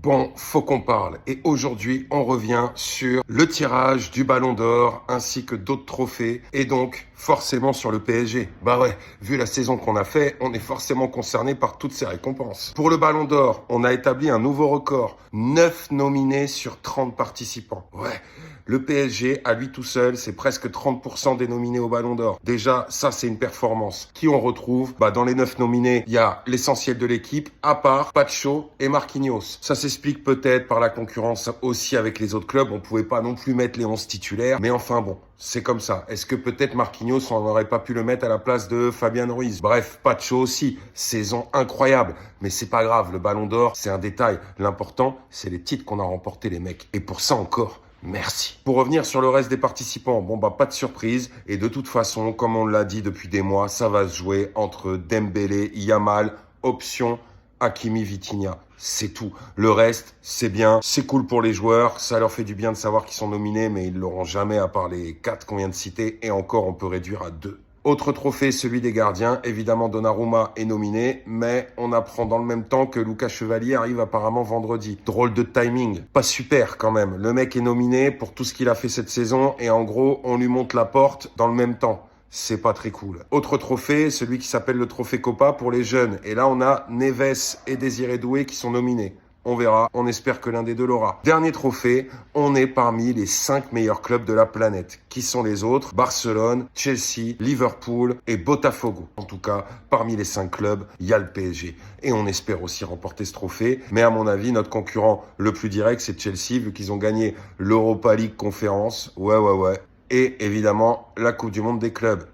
Bon, faut qu'on parle. Et aujourd'hui, on revient sur le tirage du Ballon d'Or ainsi que d'autres trophées et donc forcément sur le PSG. Bah ouais, vu la saison qu'on a fait, on est forcément concerné par toutes ces récompenses. Pour le Ballon d'Or, on a établi un nouveau record. 9 nominés sur 30 participants. Ouais. Le PSG, à lui tout seul, c'est presque 30% des nominés au Ballon d'Or. Déjà, ça, c'est une performance. Qui on retrouve? Dans les 9 nominés, il y a l'essentiel de l'équipe, à part Pacho et Marquinhos. Ça s'explique peut-être par la concurrence aussi avec les autres clubs. On pouvait pas non plus mettre les 11 titulaires. Mais enfin bon, c'est comme ça. Est-ce que peut-être Marquinhos, on n'aurait pas pu le mettre à la place de Fabian Ruiz? Bref, Pacho aussi. Saison incroyable. Mais c'est pas grave, le Ballon d'Or, c'est un détail. L'important, c'est les titres qu'on a remportés, les mecs. Et pour ça encore, merci. Pour revenir sur le reste des participants, pas de surprise. Et de toute façon, comme on l'a dit depuis des mois, ça va se jouer entre Dembélé, Yamal, option Hakimi, Vitinha. C'est tout. Le reste, c'est bien. C'est cool pour les joueurs. Ça leur fait du bien de savoir qu'ils sont nominés, mais ils l'auront jamais à part les 4 qu'on vient de citer. Et encore, on peut réduire à 2. Autre trophée, celui des gardiens. Évidemment, Donnarumma est nominé, mais on apprend dans le même temps que Lucas Chevalier arrive apparemment vendredi. Drôle de timing. Pas super quand même. Le mec est nominé pour tout ce qu'il a fait cette saison et en gros, on lui monte la porte dans le même temps. C'est pas très cool. Autre trophée, celui qui s'appelle le trophée Copa pour les jeunes. Et là, on a Neves et Désiré Doué qui sont nominés. On verra, on espère que l'un des deux l'aura. Dernier trophée, on est parmi les 5 meilleurs clubs de la planète. Qui sont les autres? Barcelone, Chelsea, Liverpool et Botafogo. En tout cas, parmi les 5 clubs, il y a le PSG. Et on espère aussi remporter ce trophée. Mais à mon avis, notre concurrent le plus direct, c'est Chelsea, vu qu'ils ont gagné l'Europa League Conférence. Ouais. Et évidemment, la Coupe du Monde des clubs.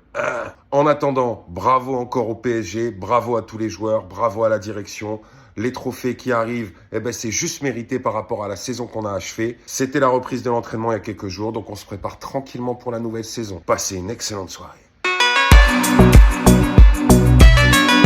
En attendant, bravo encore au PSG, bravo à tous les joueurs, bravo à la direction. Les trophées qui arrivent, c'est juste mérité par rapport à la saison qu'on a achevée. C'était la reprise de l'entraînement il y a quelques jours, donc on se prépare tranquillement pour la nouvelle saison. Passez une excellente soirée.